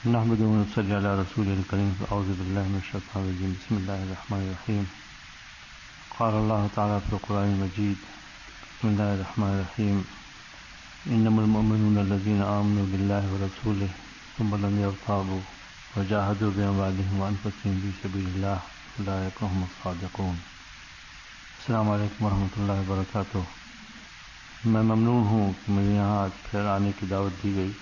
نحمده ونصلي على رسوله الكريم. أعوذ بالله من الشيطان الرجيم. بسم الله الرحمن الرحيم. قال الله تعالى في القرآن المجيد: بسم الله الرحمن الرحيم. إنما المؤمنون الذين آمنوا بالله ورسوله ثم لم يرتابوا وجاهدوا بأموالهم وأنفسهم في سبيل الله أولئك هم الصادقون. السلام علیکم ورحمۃ اللہ وبرکاتہ. میں ممنون ہوں کہ مجھے یہاں آج پھر آنے کی دعوت دی گئی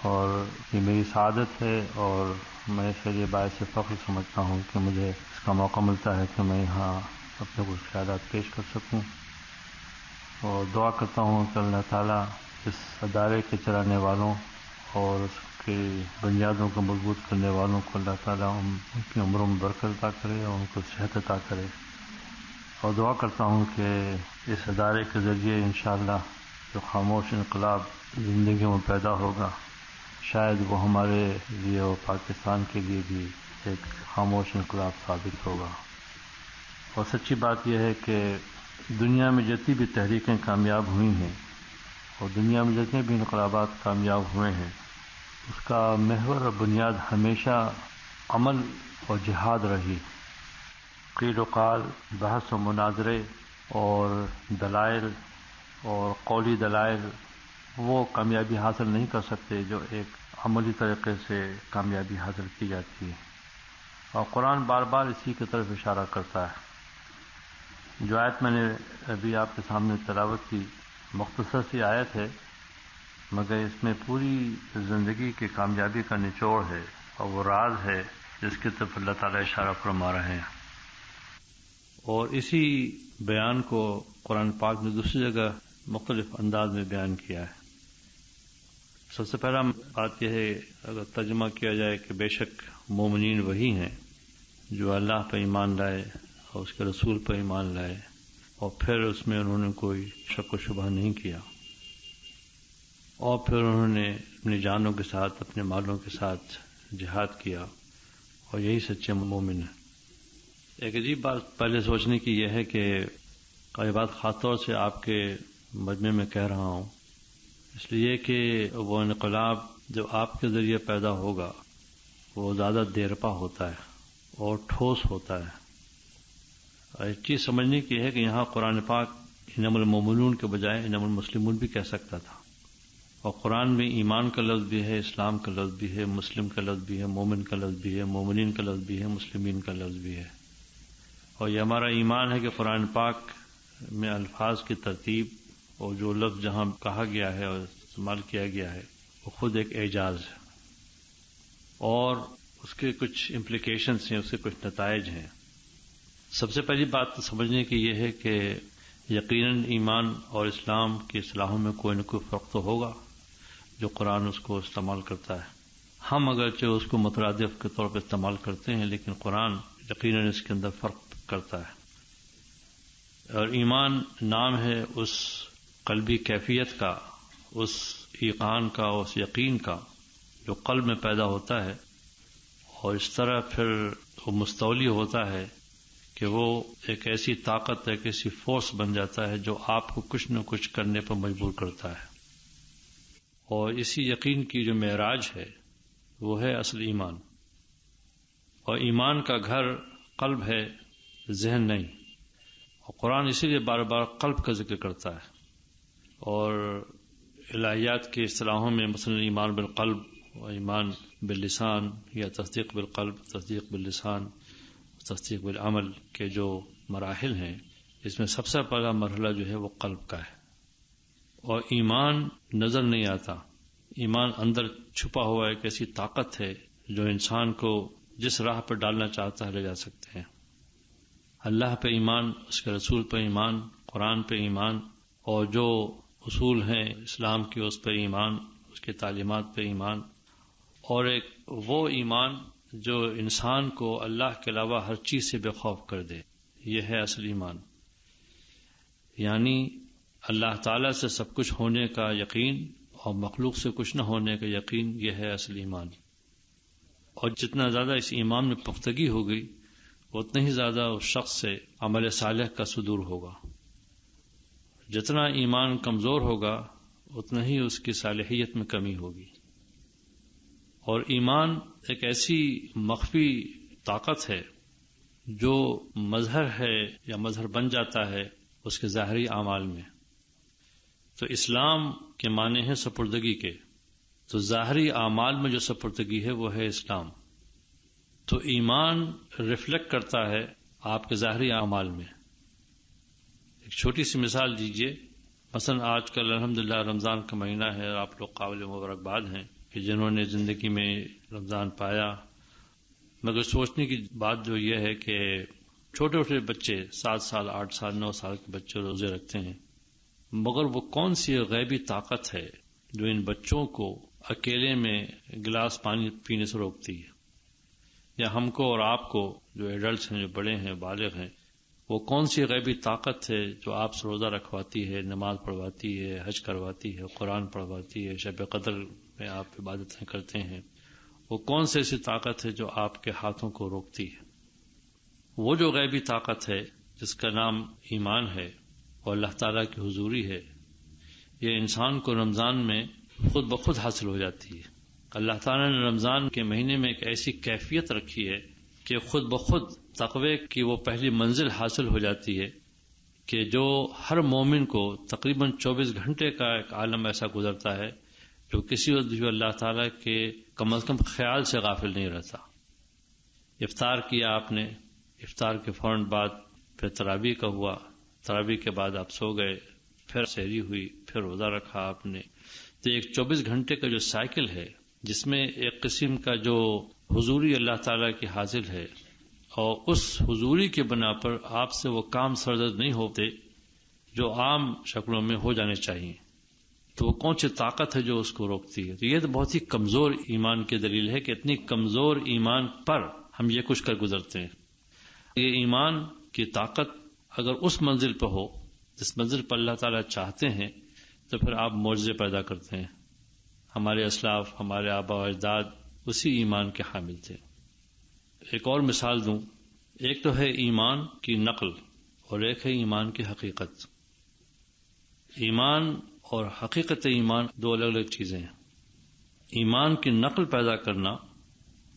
اور یہ میری سعادت ہے اور میں اس کے لیے باعث فخر سمجھتا ہوں کہ مجھے اس کا موقع ملتا ہے کہ میں یہاں اپنے کچھ خیالات پیش کر سکوں، اور دعا کرتا ہوں کہ اللہ تعالیٰ اس ادارے کے چلانے والوں اور اس کی بنیادوں کو مضبوط کرنے والوں کو اللہ تعالیٰ ان کی عمروں میں برکت عطا کرے اور ان کو صحت عطا کرے، اور دعا کرتا ہوں کہ اس ادارے کے ذریعے انشاءاللہ جو خاموش انقلاب زندگیوں میں پیدا ہوگا شاید وہ ہمارے لیے اور پاکستان کے لیے بھی ایک خاموش انقلاب ثابت ہوگا. اور سچی بات یہ ہے کہ دنیا میں جتنی بھی تحریکیں کامیاب ہوئی ہیں اور دنیا میں جتنے بھی انقلابات کامیاب ہوئے ہیں اس کا محور اور بنیاد ہمیشہ عمل اور جہاد رہی. قیل و قال، بحث و مناظرے اور دلائل اور قولی دلائل وہ کامیابی حاصل نہیں کر سکتے جو ایک عملی طریقے سے کامیابی حاصل کی جاتی ہے، اور قرآن بار بار اسی کی طرف اشارہ کرتا ہے. جو آیت میں نے ابھی آپ کے سامنے تلاوت کی مختصر سی آیت ہے، مگر اس میں پوری زندگی کی کامیابی کا نچوڑ ہے اور وہ راز ہے جس کی طرف اللہ تعالیٰ اشارہ فرما رہے ہیں. اور اسی بیان کو قرآن پاک نے دوسری جگہ مختلف انداز میں بیان کیا ہے. سب سے پہلا بات یہ ہے، اگر ترجمہ کیا جائے، کہ بے شک مومنین وہی ہیں جو اللہ پر ایمان لائے اور اس کے رسول پر ایمان لائے اور پھر اس میں انہوں نے کوئی شک و شبہ نہیں کیا، اور پھر انہوں نے اپنی جانوں کے ساتھ اپنے مالوں کے ساتھ جہاد کیا، اور یہی سچے مومن ہیں. ایک عجیب بات پہلے سوچنے کی یہ ہے کہ یہ بات خاص طور سے آپ کے مجمع میں کہہ رہا ہوں اس لیے کہ وہ انقلاب جو آپ کے ذریعے پیدا ہوگا وہ زیادہ دیرپا ہوتا ہے اور ٹھوس ہوتا ہے. ایک چیز سمجھنے کی ہے کہ یہاں قرآن پاک انما المؤمنون کے بجائے انما المسلمون بھی کہہ سکتا تھا، اور قرآن میں ایمان کا لفظ بھی ہے، اسلام کا لفظ بھی ہے، مسلم کا لفظ بھی ہے، مومن کا لفظ بھی ہے، مومنین کا لفظ بھی ہے، مسلمین کا لفظ بھی ہے. اور یہ ہمارا ایمان ہے کہ قرآن پاک میں الفاظ کی ترتیب اور جو لفظ جہاں کہا گیا ہے اور استعمال کیا گیا ہے وہ خود ایک اعجاز ہے، اور اس کے کچھ امپلیکیشنز ہیں، اس کے کچھ نتائج ہیں. سب سے پہلی بات سمجھنے کی یہ ہے کہ یقیناً ایمان اور اسلام کی اصطلاحوں میں کوئی نہ کوئی فرق تو ہوگا جو قرآن اس کو استعمال کرتا ہے. ہم اگرچہ اس کو مترادف کے طور پر استعمال کرتے ہیں لیکن قرآن یقیناً اس کے اندر فرق کرتا ہے. اور ایمان نام ہے اس قلبی کیفیت کا، اس ایقان کا، اس یقین کا جو قلب میں پیدا ہوتا ہے، اور اس طرح پھر وہ مستولی ہوتا ہے کہ وہ ایک ایسی طاقت، ایک ایسی فورس بن جاتا ہے جو آپ کو کچھ نہ کچھ کرنے پر مجبور کرتا ہے. اور اسی یقین کی جو معراج ہے وہ ہے اصل ایمان. اور ایمان کا گھر قلب ہے، ذہن نہیں. اور قرآن اسی لیے بار بار قلب کا ذکر کرتا ہے. اور الہیات کی اصطلاحوں میں مثلا ایمان بالقلب اور ایمان باللسان یا تصدیق بالقلب، تصدیق باللسان، تصدیق بالعمل کے جو مراحل ہیں، اس میں سب سے پہلا مرحلہ جو ہے وہ قلب کا ہے. اور ایمان نظر نہیں آتا، ایمان اندر چھپا ہوا ایک ایسی طاقت ہے جو انسان کو جس راہ پر ڈالنا چاہتا ہے لے جا سکتے ہیں. اللہ پہ ایمان، اس کے رسول پہ ایمان، قرآن پہ ایمان، اور جو اصول ہیں اسلام کے اس پہ ایمان، اس کی تعلیمات پہ ایمان، اور ایک وہ ایمان جو انسان کو اللہ کے علاوہ ہر چیز سے بے خوف کر دے، یہ ہے اصل ایمان. یعنی اللہ تعالیٰ سے سب کچھ ہونے کا یقین اور مخلوق سے کچھ نہ ہونے کا یقین، یہ ہے اصل ایمان. اور جتنا زیادہ اس ایمان میں پختگی ہوگی اتنا ہی زیادہ اس شخص سے عمل صالح کا صدور ہوگا. جتنا ایمان کمزور ہوگا اتنا ہی اس کی صالحیت میں کمی ہوگی. اور ایمان ایک ایسی مخفی طاقت ہے جو مظہر ہے یا مظہر بن جاتا ہے اس کے ظاہری اعمال میں. تو اسلام کے معنی ہے سپردگی کے، تو ظاہری اعمال میں جو سپردگی ہے وہ ہے اسلام. تو ایمان ریفلیکٹ کرتا ہے آپ کے ظاہری اعمال میں. ایک چھوٹی سی مثال دیجئے، مثلا آج کل الحمدللہ رمضان کا مہینہ ہے اور آپ لوگ قابل مبارکباد ہیں کہ جنہوں نے زندگی میں رمضان پایا. مگر سوچنے کی بات جو یہ ہے کہ چھوٹے چھوٹے بچے 7 سال 8 سال 9 سال کے بچے روزے رکھتے ہیں، مگر وہ کون سی غیبی طاقت ہے جو ان بچوں کو اکیلے میں گلاس پانی پینے سے روکتی ہے؟ یا ہم کو اور آپ کو جو ایڈلٹس ہیں، جو بڑے ہیں، بالغ ہیں، وہ کون سی غیبی طاقت ہے جو آپ سے روزہ رکھواتی ہے، نماز پڑھواتی ہے، حج کرواتی ہے، قرآن پڑھواتی ہے، شب قدر میں آپ عبادتیں کرتے ہیں؟ وہ کون سی ایسی طاقت ہے جو آپ کے ہاتھوں کو روکتی ہے؟ وہ جو غیبی طاقت ہے جس کا نام ایمان ہے اور اللہ تعالیٰ کی حضوری ہے، یہ انسان کو رمضان میں خود بخود حاصل ہو جاتی ہے. اللہ تعالیٰ نے رمضان کے مہینے میں ایک ایسی کیفیت رکھی ہے کہ خود بخود تقوی کی وہ پہلی منزل حاصل ہو جاتی ہے کہ جو ہر مومن کو تقریباً 24 گھنٹے کا ایک عالم ایسا گزرتا ہے جو کسی وقت بھی اللہ تعالیٰ کے کم از کم خیال سے غافل نہیں رہتا. افطار کیا آپ نے، افطار کے فوراً بعد پھر تراویح کا ہوا، تراویح کے بعد آپ سو گئے، پھر سحری ہوئی، پھر روزہ رکھا آپ نے. تو ایک 24 گھنٹے کا جو سائیکل ہے جس میں ایک قسم کا جو حضوری اللہ تعالیٰ کی حاصل ہے، اور اس حضوری کے بنا پر آپ سے وہ کام سرزد نہیں ہوتے جو عام شکلوں میں ہو جانے چاہیے. تو وہ کون سی طاقت ہے جو اس کو روکتی ہے؟ تو یہ تو بہت ہی کمزور ایمان کی دلیل ہے کہ اتنی کمزور ایمان پر ہم یہ کچھ کر گزرتے ہیں. یہ ایمان کی طاقت اگر اس منزل پہ ہو جس منزل پر اللہ تعالیٰ چاہتے ہیں تو پھر آپ معجزے پیدا کرتے ہیں. ہمارے اسلاف، ہمارے آباء و اجداد اسی ایمان کے حامل تھے. ایک اور مثال دوں، ایک تو ہے ایمان کی نقل اور ایک ہے ایمان کی حقیقت. ایمان اور حقیقت ایمان دو الگ الگ چیزیں ہیں. ایمان کی نقل پیدا کرنا،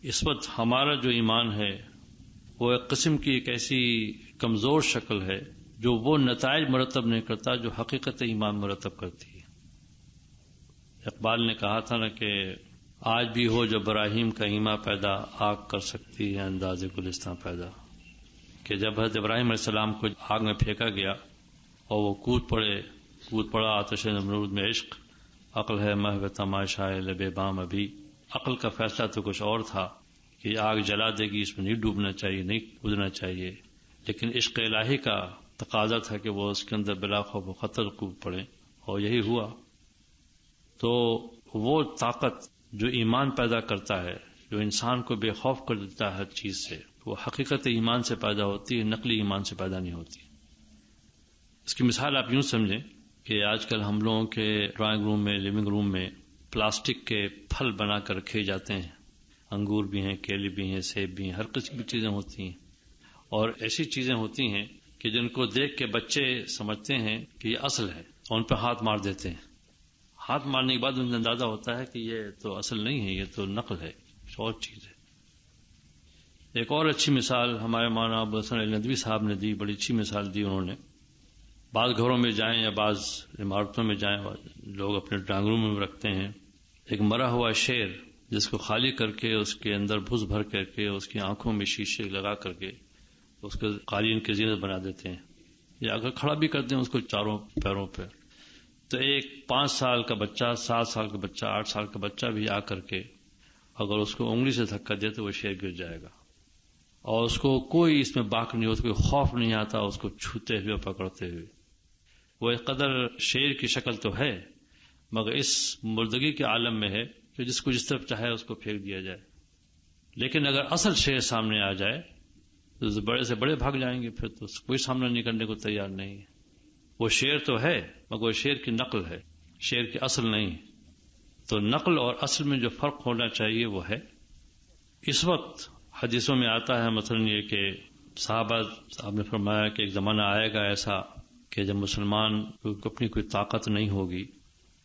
اس وقت ہمارا جو ایمان ہے وہ ایک قسم کی ایک ایسی کمزور شکل ہے جو وہ نتائج مرتب نہیں کرتا جو حقیقت ایمان مرتب کرتی ہے. اقبال نے کہا تھا نا کہ آج بھی ہو جو ابراہیم کا ایما پیدا، آگ کر سکتی ہے انداز گلستاں پیدا. کہ جب حضرت ابراہیم علیہ السلام کو آگ میں پھینکا گیا اور وہ کود پڑا آتش نمرود میں عشق، عقل ہے محو تماشائے لب بام ابھی. عقل کا فیصلہ تو کچھ اور تھا کہ آگ جلا دے گی، اس میں نہیں ڈوبنا چاہیے، نہیں کودنا چاہیے، لیکن عشق الہی کا تقاضا تھا کہ وہ اس کے اندر بلا خوف و خطر کود پڑے، اور یہی ہوا. تو وہ طاقت جو ایمان پیدا کرتا ہے، جو انسان کو بے خوف کر دیتا ہے ہر چیز سے، وہ حقیقت ایمان سے پیدا ہوتی ہے، نقلی ایمان سے پیدا نہیں ہوتی. اس کی مثال آپ یوں سمجھیں کہ آج کل ہم لوگوں کے ڈرائنگ روم میں، لیونگ روم میں پلاسٹک کے پھل بنا کر رکھے جاتے ہیں. انگور بھی ہیں، کیلے بھی ہیں، سیب بھی ہیں، ہر قسم کی چیزیں ہوتی ہیں. اور ایسی چیزیں ہوتی ہیں کہ جن کو دیکھ کے بچے سمجھتے ہیں کہ یہ اصل ہے اور ان پہ ہاتھ مار دیتے ہیں. ہاتھ مارنے کے بعد انہیں اندازہ ہوتا ہے کہ یہ تو اصل نہیں ہے، یہ تو نقل ہے، اور چیز ہے. ایک اور اچھی مثال ہمارے مولانا ابو الحسن علی ندوی صاحب نے دی، بڑی اچھی مثال دی انہوں نے. بعض گھروں میں جائیں یا بعض عمارتوں میں جائیں، لوگ اپنے ڈرائنگ روم میں رکھتے ہیں ایک مرا ہوا شیر جس کو خالی کر کے اس کے اندر بھس بھر کر کے اس کی آنکھوں میں شیشے لگا کر کے اس کو قالین کی زینت بنا دیتے ہیں، یا اگر کھڑا بھی کرتے ہیں اس کو چاروں پیروں پہ. تو ایک 5 سال کا بچہ، 7 سال کا بچہ، 8 سال کا بچہ بھی آ کر کے اگر اس کو انگلی سے دھکا دے تو وہ شیر گر جائے گا، اور اس کو کوئی اس میں باک نہیں ہوتا، کوئی خوف نہیں آتا اس کو چھوتے ہوئے پکڑتے ہوئے. وہ ایک قدر شیر کی شکل تو ہے مگر اس مردگی کے عالم میں ہے کہ جس کو جس طرف چاہے اس کو پھینک دیا جائے. لیکن اگر اصل شیر سامنے آ جائے تو بڑے سے بڑے بھاگ جائیں گے، پھر تو کوئی سامنا نہیں کرنے کو تیار نہیں ہے. وہ شیر تو ہے مگر وہ شیر کی نقل ہے، شیر کی اصل نہیں. تو نقل اور اصل میں جو فرق ہونا چاہیے وہ ہے. اس وقت حدیثوں میں آتا ہے مثلا یہ کہ صحابہ آپ نے فرمایا کہ ایک زمانہ آئے گا ایسا کہ جب مسلمان کو اپنی کوئی طاقت نہیں ہوگی،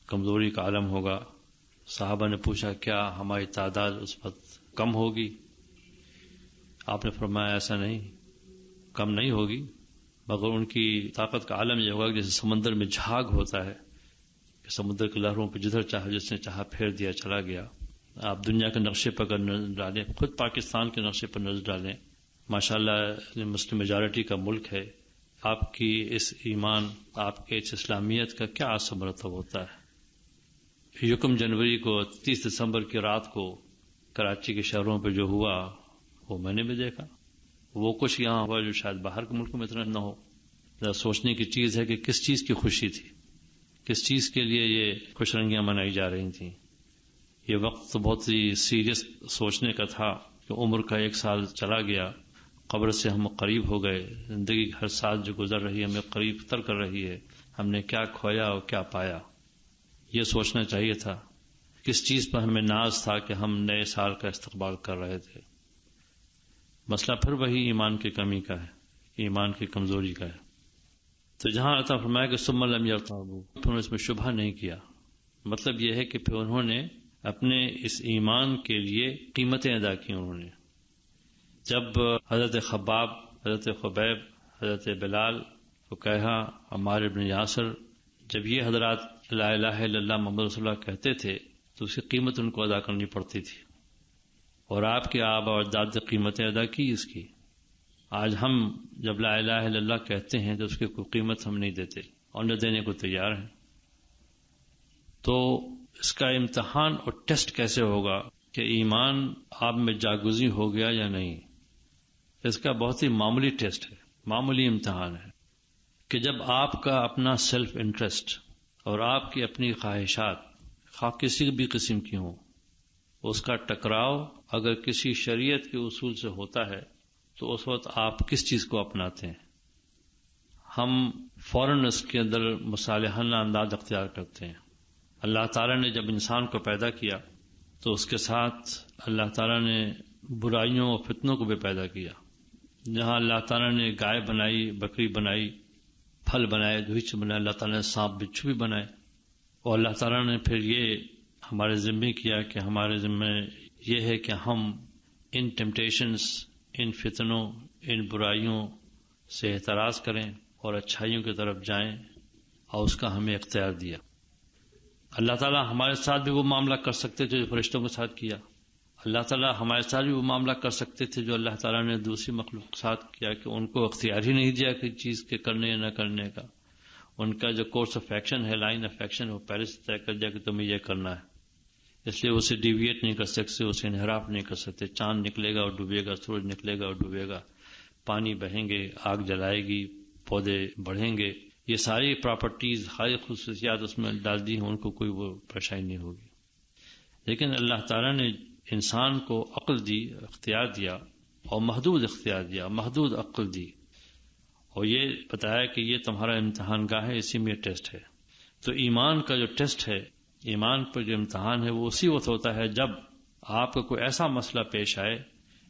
کمزوری کا عالم ہوگا، صحابہ نے پوچھا کیا ہماری تعداد اس وقت کم ہوگی؟ آپ نے فرمایا ایسا نہیں، کم نہیں ہوگی، مگر ان کی طاقت کا عالم یہ ہوگا کہ جیسے سمندر میں جھاگ ہوتا ہے کہ سمندر کی لہروں پہ جدھر چاہا جس نے چاہا پھیر دیا چلا گیا. آپ دنیا کے نقشے پر اگر نظر ڈالیں، خود پاکستان کے نقشے پر نظر ڈالیں، ماشاءاللہ مسلم میجارٹی کا ملک ہے، آپ کی اس ایمان، آپ کے اس اسلامیت کا کیا اثر مرتب ہوتا ہے. 1 جنوری کو 30 دسمبر کی رات کو کراچی کے شہروں پہ جو ہوا وہ میں نے بھی دیکھا. وہ کچھ یہاں ہوا جو شاید باہر کے ملکوں میں اتنا نہ ہو. ذرا سوچنے کی چیز ہے کہ کس چیز کی خوشی تھی، کس چیز کے لیے یہ خوش رنگیاں منائی جا رہی تھیں. یہ وقت تو بہت ہی سیریس سوچنے کا تھا کہ عمر کا 1 سال چلا گیا، قبر سے ہم قریب ہو گئے، زندگی ہر سال جو گزر رہی ہے ہمیں قریب تر کر رہی ہے، ہم نے کیا کھویا اور کیا پایا. یہ سوچنا چاہیے تھا کس چیز پر ہمیں ناز تھا کہ ہم نئے سال کا استقبال کر رہے تھے. مسئلہ پھر وہی ایمان کی کمی کا ہے، ایمان کی کمزوری کا ہے. تو جہاں اللہ فرمایا کہ ثم لم یرتابوا، پھر انہوں نے اس میں شبہ نہیں کیا، مطلب یہ ہے کہ پھر انہوں نے اپنے اس ایمان کے لیے قیمتیں ادا کی. انہوں نے جب حضرت خباب، حضرت خبیب، حضرت بلال، فقیہہ، عمار بن یاسر، جب یہ حضرات لا الہ الا اللہ محمد رسول اللہ کہتے تھے تو اس کی قیمت ان کو ادا کرنی پڑتی تھی، اور آپ کے آبا اور اجداد نے قیمتیں ادا کی اس کی. آج ہم جب لا الہ الا اللہ کہتے ہیں تو اس کی کوئی قیمت ہم نہیں دیتے اور نہ دینے کو تیار ہیں. تو اس کا امتحان اور ٹیسٹ کیسے ہوگا کہ ایمان آپ میں جاگزی ہو گیا یا نہیں؟ اس کا بہت ہی معمولی ٹیسٹ ہے، معمولی امتحان ہے کہ جب آپ کا اپنا سیلف انٹرسٹ اور آپ کی اپنی خواہشات خواہ کسی بھی قسم کی ہوں، اس کا ٹکراؤ اگر کسی شریعت کے اصول سے ہوتا ہے تو اس وقت آپ کس چیز کو اپناتے ہیں؟ ہم فوراً اس کے اندر مصالحانہ انداز اختیار کرتے ہیں. اللہ تعالیٰ نے جب انسان کو پیدا کیا تو اس کے ساتھ اللہ تعالیٰ نے برائیوں اور فتنوں کو بھی پیدا کیا. جہاں اللہ تعالیٰ نے گائے بنائی، بکری بنائی، پھل بنائے، دوچ بنائے، اللہ تعالیٰ نے سانپ بچھو بھی بنائے، اور اللہ تعالیٰ نے پھر یہ ہمارے ذمہ کیا کہ ہمارے ذمہ یہ ہے کہ ہم ان ٹیمپٹیشنز، ان فتنوں، ان برائیوں سے احتراز کریں اور اچھائیوں کی طرف جائیں، اور اس کا ہمیں اختیار دیا. اللہ تعالیٰ ہمارے ساتھ بھی وہ معاملہ کر سکتے تھے جو فرشتوں کے ساتھ کیا. اللہ تعالیٰ ہمارے ساتھ بھی وہ معاملہ کر سکتے تھے جو اللہ تعالیٰ نے دوسری مخلوق کے ساتھ کیا کہ ان کو اختیار ہی نہیں دیا کہ چیز کے کرنے یا نہ کرنے کا. ان کا جو کورس آف ایکشن ہے، لائن آف ایکشن ہے، وہ پہلے سے طے کر دیا کہ تمہیں یہ کرنا ہے. اس لیے اسے ڈیویٹ نہیں کر سکتے، اسے انحراف نہیں کر سکتے. چاند نکلے گا اور ڈوبے گا، سورج نکلے گا اور ڈوبے گا، پانی بہیں گے، آگ جلائے گی، پودے بڑھیں گے، یہ ساری پراپرٹیز، ساری خصوصیات اس میں ڈال دی ہیں، ان کو کوئی وہ پریشانی نہیں ہوگی. لیکن اللہ تعالیٰ نے انسان کو عقل دی، اختیار دیا، اور محدود اختیار دیا، محدود عقل دی، اور یہ بتایا کہ یہ تمہارا امتحان گاہ ہے، اسی میں ٹیسٹ ہے. تو ایمان کا جو ٹیسٹ ہے، ایمان پر جو امتحان ہے، وہ اسی وقت ہوتا ہے جب آپ کو کوئی ایسا مسئلہ پیش آئے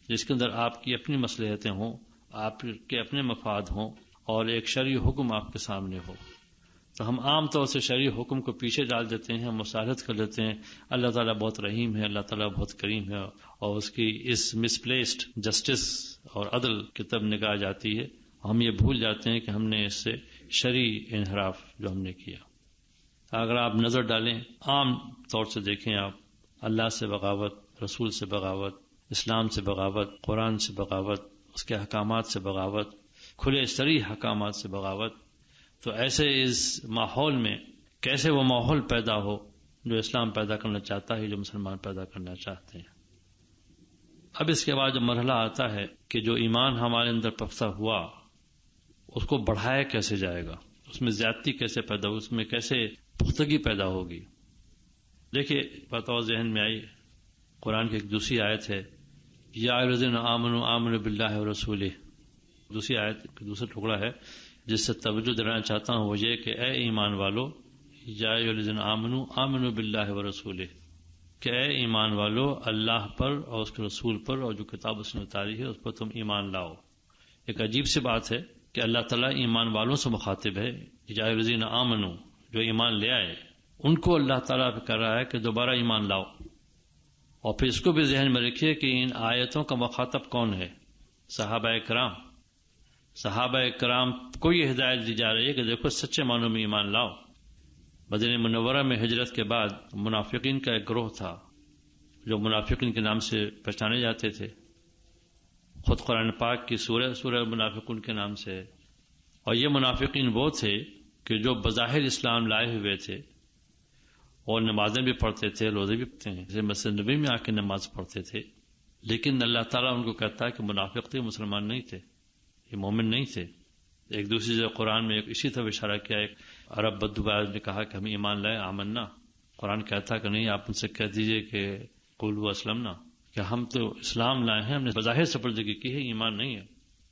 جس کے اندر آپ کی اپنی مصلحتیں ہوں، آپ کے اپنے مفاد ہوں، اور ایک شرعی حکم آپ کے سامنے ہو. تو ہم عام طور سے شرعی حکم کو پیچھے ڈال دیتے ہیں، ہم مصالحت کر لیتے ہیں. اللہ تعالیٰ بہت رحیم ہے، اللہ تعالیٰ بہت کریم ہے، اور اس کی اس مس پلیسڈ جسٹس اور عدل کی طرف نگاہ جاتی ہے. ہم یہ بھول جاتے ہیں کہ ہم نے اس سے شرعی انحراف جو ہم نے کیا. اگر آپ نظر ڈالیں، عام طور سے دیکھیں، آپ اللہ سے بغاوت، رسول سے بغاوت، اسلام سے بغاوت، قرآن سے بغاوت، اس کے احکامات سے بغاوت، کھلے صریح احکامات سے بغاوت، تو ایسے اس ماحول میں کیسے وہ ماحول پیدا ہو جو اسلام پیدا کرنا چاہتا ہے، جو مسلمان پیدا کرنا چاہتے ہیں. اب اس کے بعد جو مرحلہ آتا ہے کہ جو ایمان ہمارے اندر پختہ ہوا اس کو بڑھایا کیسے جائے گا، اس میں زیادتی کیسے پیدا ہو، اس میں کیسے پختگی پیدا ہوگی. دیکھیے بطور ذہن میں آئی قرآن کی ایک دوسری آیت ہے، یا ایھا الذین آمنوا آمنوا باللہ ورسولہ. دوسری آیت کا دوسرا ٹکڑا ہے جس سے توجہ دلانا چاہتا ہوں، وہ یہ کہ اے ایمان والو، یا ایھا الذین آمنوا آمنوا باللہ ورسولہ، کہ اے ایمان والو اللہ پر اور اس کے رسول پر اور جو کتاب اس نے اتاری ہے اس پر تم ایمان لاؤ. ایک عجیب سی بات ہے کہ اللہ تعالیٰ ایمان والوں سے مخاطب ہے، یا ایھا الذین آمنوا، جو ایمان لے آئے، ان کو اللہ تعالیٰ پہ کر رہا ہے کہ دوبارہ ایمان لاؤ. اور پھر اس کو بھی ذہن میں رکھیے کہ ان آیتوں کا مخاطب کون ہے؟ صحابہ کرام. صحابہ کرام کو یہ ہدایت دی جا رہی ہے کہ دیکھو سچے معنوں میں ایمان لاؤ. مدینہ منورہ میں ہجرت کے بعد منافقین کا ایک گروہ تھا جو منافقین کے نام سے پہچانے جاتے تھے. خود قرآن پاک کی سورہ منافقون کے نام سے. اور یہ منافقین وہ تھے کہ جو بظاہر اسلام لائے ہوئے تھے اور نمازیں بھی پڑھتے تھے، روزے بھی پڑھتے ہیں، جیسے مسجد نبی میں آ کے نماز پڑھتے تھے، لیکن اللہ تعالیٰ ان کو کہتا ہے کہ منافق تھے، مسلمان نہیں تھے، یہ مومن نہیں تھے. ایک دوسری جگہ قرآن میں اسی طرح اشارہ کیا. ایک عرب بدو نے کہا کہ ہم ایمان لائے آمنا. قرآن کہتا کہ نہیں، آپ ان سے کہہ دیجئے کہ قولوا اسلمنا، کہ ہم تو اسلام لائے ہیں، ہم نے بظاہر سپردگی کی ہے، ایمان نہیں ہے.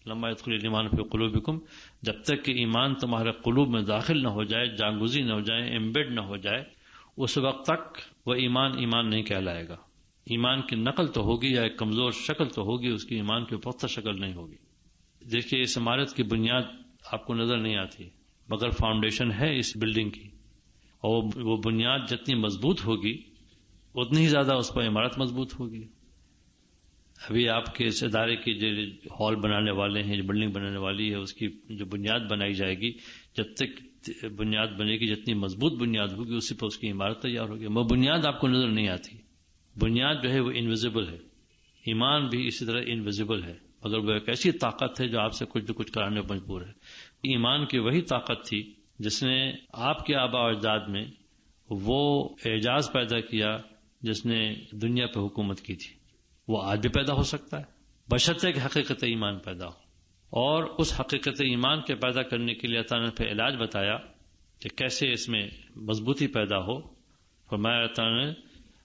لما يدخل الایمان فی قلوبکم، جب تک کہ ایمان تمہارے قلوب میں داخل نہ ہو جائے، جاگوزی نہ ہو جائے، ایمبیڈ نہ ہو جائے، اس وقت تک وہ ایمان نہیں کہلائے گا. ایمان کی نقل تو ہوگی یا ایک کمزور شکل تو ہوگی، اس کی ایمان کی پختہ شکل نہیں ہوگی. دیکھیے اس عمارت کی بنیاد آپ کو نظر نہیں آتی، مگر فاؤنڈیشن ہے اس بلڈنگ کی، اور وہ بنیاد جتنی مضبوط ہوگی اتنی ہی زیادہ اس پر عمارت مضبوط ہوگی. ابھی آپ کے اس ادارے کی جو ہال بنانے والے ہیں، جو بلڈنگ بنانے والی ہے، اس کی جو بنیاد بنائی جائے گی، جب تک بنیاد بنے گی جتنی مضبوط بنیاد ہوگی اسی پر اس کی عمارت تیار ہوگی. وہ بنیاد آپ کو نظر نہیں آتی. بنیاد جو ہے وہ انویزیبل ہے. ایمان بھی اسی طرح انویزیبل ہے، مگر وہ ایک ایسی طاقت ہے جو آپ سے کچھ نہ کچھ کرانے پر مجبور ہے. ایمان کی وہی طاقت تھی جس نے آپ کے آباء و اجداد میں وہ اعجاز پیدا کیا جس نے دنیا پہ حکومت کی تھی. وہ آج بھی پیدا ہو سکتا ہے بشرطے کہ حقیقت ایمان پیدا ہو. اور اس حقیقت ایمان کے پیدا کرنے کے لیے اللہ تعالیٰ نے پھر علاج بتایا کہ کیسے اس میں مضبوطی پیدا ہو. فرمایا اللہ تعالیٰ نے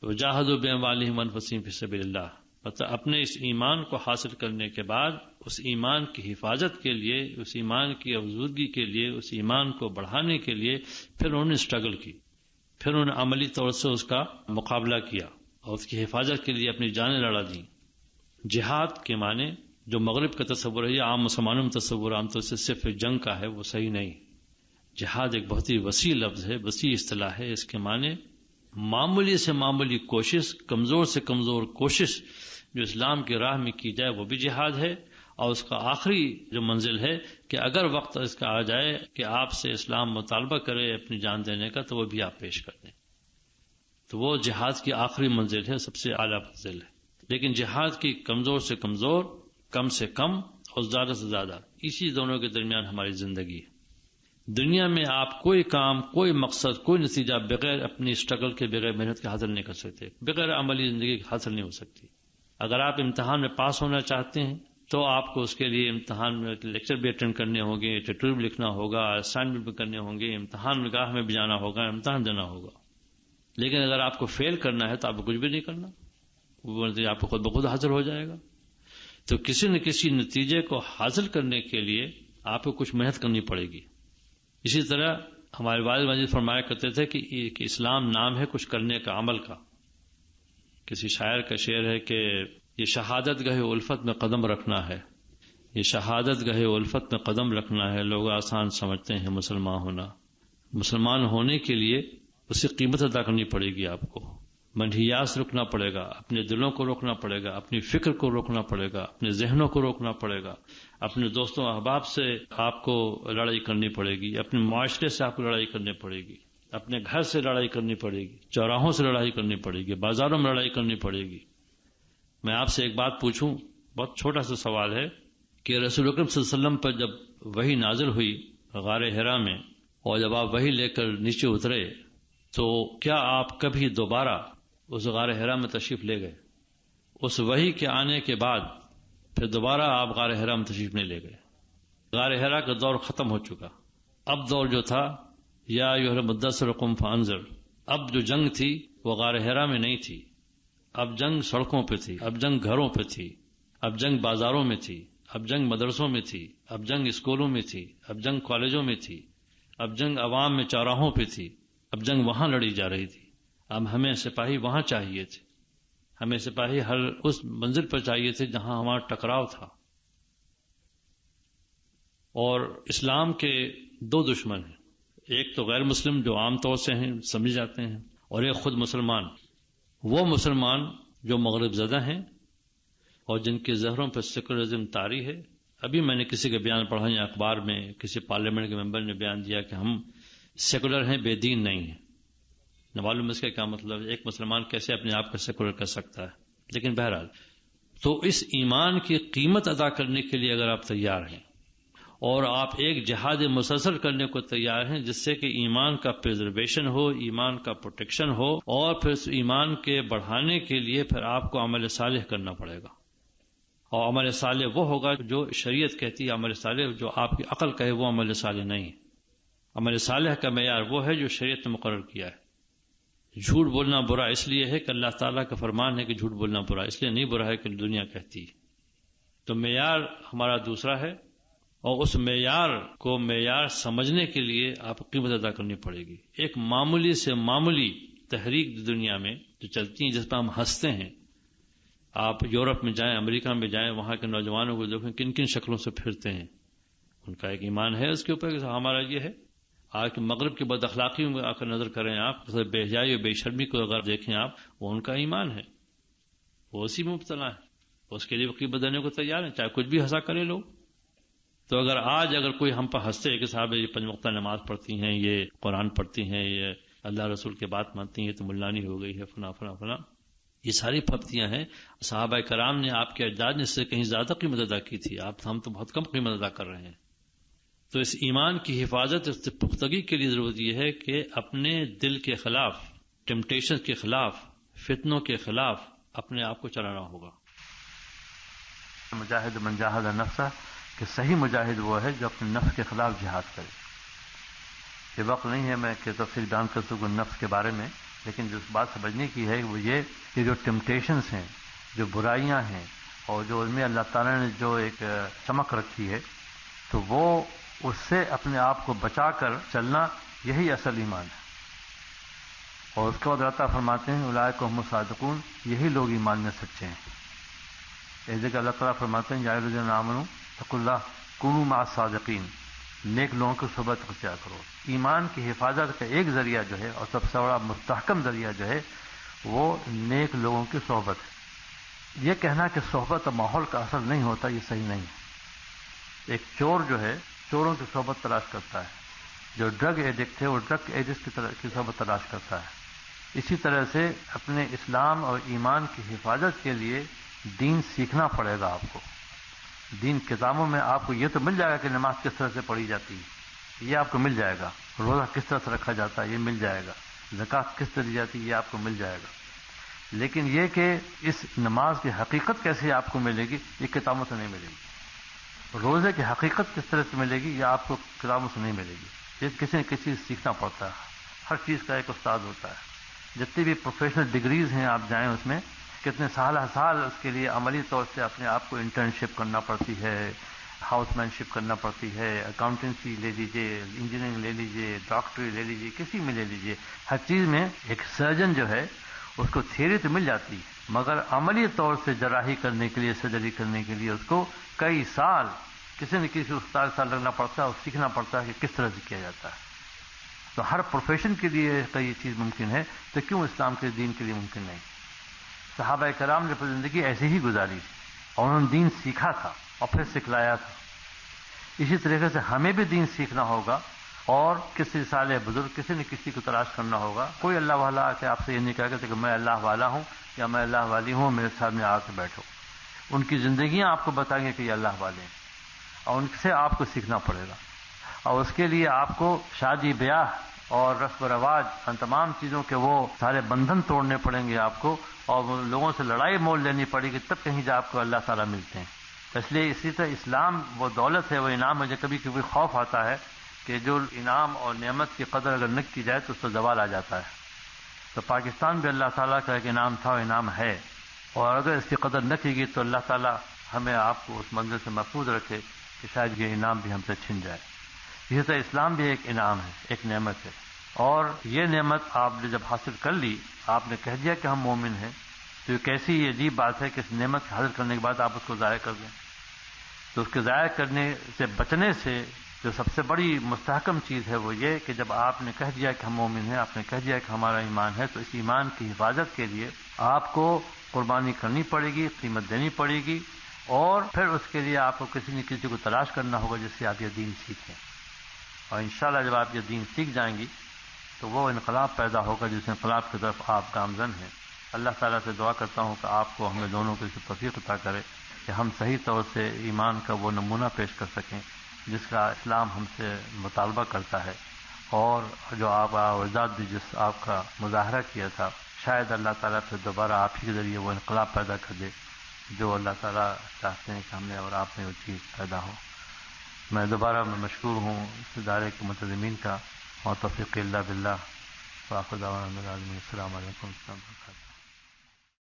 وجاہدوا باموالہم وانفسہم فی سبیل اللہ، مطلب اپنے اس ایمان کو حاصل کرنے کے بعد اس ایمان کی حفاظت کے لیے، اس ایمان کی افزودگی کے لیے، اس ایمان کو بڑھانے کے لیے پھر انہوں نے اسٹرگل کی، پھر انہوں نے عملی طور سے اس کا مقابلہ کیا اور اس کی حفاظت کے لیے اپنی جانیں لڑا دیں. جہاد کے معنی جو مغرب کا تصور ہے یا عام مسلمانوں میں تصور عام طور سے صرف جنگ کا ہے، وہ صحیح نہیں. جہاد ایک بہت ہی وسیع لفظ ہے، وسیع اصطلاح ہے. اس کے معنی معمولی سے معمولی کوشش، کمزور سے کمزور کوشش جو اسلام کی راہ میں کی جائے وہ بھی جہاد ہے. اور اس کا آخری جو منزل ہے کہ اگر وقت اس کا آ جائے کہ آپ سے اسلام مطالبہ کرے اپنی جان دینے کا تو وہ بھی آپ پیش کر دیں، تو وہ جہاد کی آخری منزل ہے، سب سے اعلیٰ منزل ہے. لیکن جہاد کی کمزور سے کمزور، کم سے کم اور زیادہ سے زیادہ، اسی دونوں کے درمیان ہماری زندگی ہے. دنیا میں آپ کوئی کام، کوئی مقصد، کوئی نتیجہ بغیر اپنی اسٹرگل کے، بغیر محنت کے حاصل نہیں کر سکتے، بغیر عملی زندگی حاصل نہیں ہو سکتی. اگر آپ امتحان میں پاس ہونا چاہتے ہیں تو آپ کو اس کے لیے امتحان میں لیکچر بھی اٹینڈ کرنے ہوں گے، ٹیوٹر بھی لکھنا ہوگا، اسائنمنٹ بھی کرنے ہوں گے، امتحان گاہ میں بھی جانا ہوگا، امتحان دینا ہوگا. لیکن اگر آپ کو فیل کرنا ہے تو آپ کو کچھ بھی نہیں کرنا، وہ آپ کو خود بخود حاصل ہو جائے گا. تو کسی نہ کسی نتیجے کو حاصل کرنے کے لیے آپ کو کچھ محنت کرنی پڑے گی. اسی طرح ہمارے والد ماجد فرمایا کرتے تھے کہ اسلام نام ہے کچھ کرنے کا، عمل کا. کسی شاعر کا شعر ہے کہ یہ شہادت گاہ الفت میں قدم رکھنا ہے، یہ شہادت گاہ الفت میں قدم رکھنا ہے. لوگ آسان سمجھتے ہیں مسلمان ہونا. مسلمان ہونے کے لیے اس کی قیمت ادا کرنی پڑے گی. آپ کو منہیات سے روکنا پڑے گا، اپنے دلوں کو روکنا پڑے گا، اپنی فکر کو روکنا پڑے گا، اپنے ذہنوں کو روکنا پڑے گا، اپنے دوستوں احباب سے آپ کو لڑائی کرنی پڑے گی، اپنے معاشرے سے آپ کو لڑائی کرنی پڑے گی، اپنے گھر سے لڑائی کرنی پڑے گی، چوراہوں سے لڑائی کرنی پڑے گی، بازاروں میں لڑائی کرنی پڑے گی. میں آپ سے ایک بات پوچھوں، بہت چھوٹا سا سوال ہے کہ رسول اکرم صلی اللہ علیہ وسلم پر جب وحی نازل ہوئی غار حرا میں، اور جب آپ وحی لے کر نیچے اترے تو کیا آپ کبھی دوبارہ اس غار حرا میں تشریف لے گئے؟ اس وحی کے آنے کے بعد پھر دوبارہ آپ غار حرا میں تشریف نہیں لے گئے. غار حرا کا دور ختم ہو چکا. اب دور جو تھا یا ایھا المدثر قم فانذر، اب جو جنگ تھی وہ غار حرا میں نہیں تھی. اب جنگ سڑکوں پہ تھی، اب جنگ گھروں پہ تھی، اب جنگ بازاروں میں تھی، اب جنگ مدرسوں میں تھی، اب جنگ اسکولوں میں تھی، اب جنگ کالجوں میں تھی، اب جنگ عوام میں چوراہوں پہ تھی، اب جنگ وہاں لڑی جا رہی تھی. اب ہمیں سپاہی وہاں چاہیے تھے، ہمیں سپاہی ہر اس منزل پر چاہیے تھے جہاں ہمارا ٹکراؤ تھا. اور اسلام کے دو دشمن ہیں، ایک تو غیر مسلم جو عام طور سے ہیں سمجھ جاتے ہیں، اور ایک خود مسلمان، وہ مسلمان جو مغرب زدہ ہیں اور جن کے زہروں پر سیکولرزم طاری ہے. ابھی میں نے کسی کا بیان پڑھا یا اخبار میں کسی پارلیمنٹ کے ممبر نے بیان دیا کہ ہم سیکولر ہیں، بے دین نہیں ہیں. نہ معلوم اس کا کیا مطلب ہے، ایک مسلمان کیسے اپنے آپ کو سیکولر کر سکتا ہے. لیکن بہرحال تو اس ایمان کی قیمت ادا کرنے کے لیے اگر آپ تیار ہیں اور آپ ایک جہاد مسلسل کرنے کو تیار ہیں جس سے کہ ایمان کا پریزرویشن ہو، ایمان کا پروٹیکشن ہو، اور پھر اس ایمان کے بڑھانے کے لیے پھر آپ کو عمل صالح کرنا پڑے گا. اور عمل صالح وہ ہوگا جو شریعت کہتی ہے عمل صالح، جو آپ کی عقل کہے وہ عمل صالح نہیں. عمل صالح کا معیار وہ ہے جو شریعت نے مقرر کیا ہے. جھوٹ بولنا برا اس لیے ہے کہ اللہ تعالیٰ کا فرمان ہے کہ جھوٹ بولنا برا، اس لیے نہیں برا ہے کہ دنیا کہتی ہے. تو معیار ہمارا دوسرا ہے، اور اس معیار کو معیار سمجھنے کے لیے آپ قیمت ادا کرنی پڑے گی. ایک معمولی سے معمولی تحریک دنیا میں جو چلتی ہیں جس پہ ہم ہنستے ہیں، آپ یورپ میں جائیں، امریکہ میں جائیں، وہاں کے نوجوانوں کو دیکھیں کن کن شکلوں سے پھرتے ہیں. ان کا ایک ایمان ہے اس کے اوپر، ہمارا یہ ہے. آج کے مغرب کی بد اخلاقیوں میں آ کر نظر کریں آپ، بے حیائی اور بے شرمی کو اگر دیکھیں آپ، وہ ان کا ایمان ہے، وہ اسی میں مبتلا ہے، اس کے لیے قیمت دینے کو تیار ہیں چاہے کچھ بھی ہنسا کرے لوگ. تو اگر کوئی ہم پر ہنستے کہ صاحب یہ 5 وقتہ نماز پڑھتی ہیں، یہ قرآن پڑھتی ہیں، یہ اللہ رسول کی بات مانتی ہیں، یہ تو ملانی ہو گئی ہے، فلاں فلاں فلاں، یہ ساری پھپتیاں ہیں. صحابہ کرام نے، آپ کے اجداد نے اس سے کہیں زیادہ قیمت ادا کی تھی، ہم تو بہت کم قیمت ادا کر رہے ہیں. تو اس ایمان کی حفاظت، اس پختگی کے لیے ضرورت یہ ہے کہ اپنے دل کے خلاف، ٹیمپٹیشن کے خلاف، فتنوں کے خلاف اپنے آپ کو چلانا ہوگا. مجاہد من جاہد نفسہ، کہ صحیح مجاہد وہ ہے جو اپنے نفس کے خلاف جہاد کرے. یہ وقت نہیں ہے میں کہ تفصیل بیان کر سکوں نفس کے بارے میں، لیکن جو بات سمجھنے کی ہے وہ یہ کہ جو ٹیمپٹیشنز ہیں، جو برائیاں ہیں، اور جو ان میں اللہ تعالیٰ نے جو ایک چمک رکھی ہے، تو وہ اس سے اپنے آپ کو بچا کر چلنا، یہی اصل ایمان ہے. اور اس کے بعد اللہ فرماتے ہیں اولئک هم الصادقون، یہی لوگ ایمان میں سچے ہیں. ایک جگہ اللہ تعالیٰ فرماتے ہیں یا ایھا الذین آمنوا اتقوا اللہ کونوا مع الصادقین، نیک لوگوں کی صحبت اختیار کرو. ایمان کی حفاظت کا ایک ذریعہ جو ہے اور سب سے بڑا مستحکم ذریعہ جو ہے وہ نیک لوگوں کی صحبت ہے. یہ کہنا کہ صحبت اور ماحول کا اثر نہیں ہوتا، یہ صحیح نہیں ہے. ایک چور جو ہے چوروں کی صحبت تلاش کرتا ہے، جو ڈرگ ایڈکٹ ہے وہ ڈرگ ایڈکٹ کی صحبت تلاش کرتا ہے. اسی طرح سے اپنے اسلام اور ایمان کی حفاظت کے لیے دین سیکھنا پڑے گا آپ کو. دین کتابوں میں آپ کو یہ تو مل جائے گا کہ نماز کس طرح سے پڑھی جاتی ہے، یہ آپ کو مل جائے گا. روزہ کس طرح سے رکھا جاتا ہے، یہ مل جائے گا. زکوٰۃ کس طرح دی جاتی ہے، یہ آپ کو مل جائے گا. لیکن یہ کہ اس نماز کی حقیقت کیسے آپ کو ملے گی، یہ کتابوں سے نہیں ملے گی. روزے کی حقیقت کس طرح سے ملے گی، یہ آپ کو کتابوں سے نہیں ملے گی. یہ کسی نہ کسی سیکھنا پڑتا ہے. ہر چیز کا ایک استاد ہوتا ہے. جتنی بھی پروفیشنل ڈگریز ہیں آپ جائیں اس میں کتنے سال اس کے لیے عملی طور سے اپنے آپ کو انٹرنشپ کرنا پڑتی ہے، ہاؤس مین شپ کرنا پڑتی ہے، اکاؤنٹنسی لے لیجیے، انجینئرنگ لے لیجیے، ڈاکٹری لے لیجیے، کسی میں لے لیجیے. ہر چیز میں ایک سرجن جو ہے اس کو تھیوری تو مل جاتی ہے، مگر عملی طور سے جراحی کرنے کے لیے، سرجری کرنے کے لیے اس کو کئی سال کسی نہ کسی استاد سے لگنا پڑتا ہے اور سیکھنا پڑتا ہے کہ کس طرح سے کیا جاتا ہے. تو ہر پروفیشن کے لیے یہ چیز ممکن ہے، تو کیوں اسلام کے دین کے لیے ممکن نہیں؟ صحابہ کرام نے اپنی زندگی ایسے ہی گزاری اور انہوں نے دین سیکھا تھا اور پھر سکھلایا تھا. اسی طریقے سے ہمیں بھی دین سیکھنا ہوگا اور کسی صالح بزرگ، کسی نہ کسی کو تلاش کرنا ہوگا. کوئی اللہ والا آ کے آپ سے یہ نہیں کہہ کہ میں اللہ والا ہوں یا میں اللہ والی ہوں، میرے سامنے آ کے بیٹھو. ان کی زندگیاں آپ کو بتائیں گے کہ یہ اللہ والے ہیں، اور ان سے آپ کو سیکھنا پڑے گا. اور اس کے لیے آپ کو شادی بیاہ اور رسم و رواج، ان تمام چیزوں کے وہ سارے بندھن توڑنے پڑیں گے آپ کو، اور لوگوں سے لڑائی مول لینی پڑے گی، تب کہیں جا آپ کو اللہ تعالیٰ ملتے ہیں. اس لیے اسی طرح اسلام وہ دولت ہے، وہ انعام ہے. کبھی کبھی خوف آتا ہے کہ جو انعام اور نعمت کی قدر اگر نہ کی جائے تو اس پر زوال آ جاتا ہے. تو پاکستان بھی اللہ تعالیٰ کا ایک انعام تھا اور انعام ہے، اور اگر اس کی قدر نہ کی گئی تو اللہ تعالیٰ ہمیں آپ کو اس منزل سے محفوظ رکھے کہ شاید یہ انعام بھی ہم سے چھن جائے. اسی طرح اسلام بھی ایک انعام ہے، ایک نعمت ہے. اور یہ نعمت آپ نے جب حاصل کر لی، آپ نے کہہ دیا کہ ہم مومن ہیں، تو یہ کیسی عجیب بات ہے کہ اس نعمت حاصل کرنے کے بعد آپ اس کو ضائع کر دیں. تو اس کے ضائع کرنے سے بچنے سے جو سب سے بڑی مستحکم چیز ہے وہ یہ کہ جب آپ نے کہہ دیا کہ ہم مومن ہیں، آپ نے کہہ دیا کہ ہمارا ایمان ہے، تو اس ایمان کی حفاظت کے لیے آپ کو قربانی کرنی پڑے گی، قیمت دینی پڑے گی، اور پھر اس کے لیے آپ کو کسی نہ کسی کو تلاش کرنا ہوگا جس سے آپ یہ دین سیکھیں. اور انشاءاللہ جب آپ یہ دین سیکھ جائیں گی تو وہ انقلاب پیدا ہوگا جس انقلاب کی طرف آپ گامزن ہیں. اللہ تعالیٰ سے دعا کرتا ہوں کہ آپ کو ہمیں دونوں کو اس توفیق عطا کرے کہ ہم صحیح طور سے ایمان کا وہ نمونہ پیش کر سکیں جس کا اسلام ہم سے مطالبہ کرتا ہے، اور جو آپ اجداد نے جس آپ کا مظاہرہ کیا تھا، شاید اللہ تعالیٰ پھر دوبارہ آپ ہی کے ذریعے وہ انقلاب پیدا کر دے جو اللہ تعالیٰ چاہتے ہیں کہ ہم نے اور آپ میں وہ چیز پیدا ہو. میں دوبارہ مشکور ہوں اس ادارے کے منتظمین کا، اور توفیق اللہ باللہ. وآخر دعوانا الحمدللہ. السلام علیکم ورحمۃ اللہ وبرکاتہ.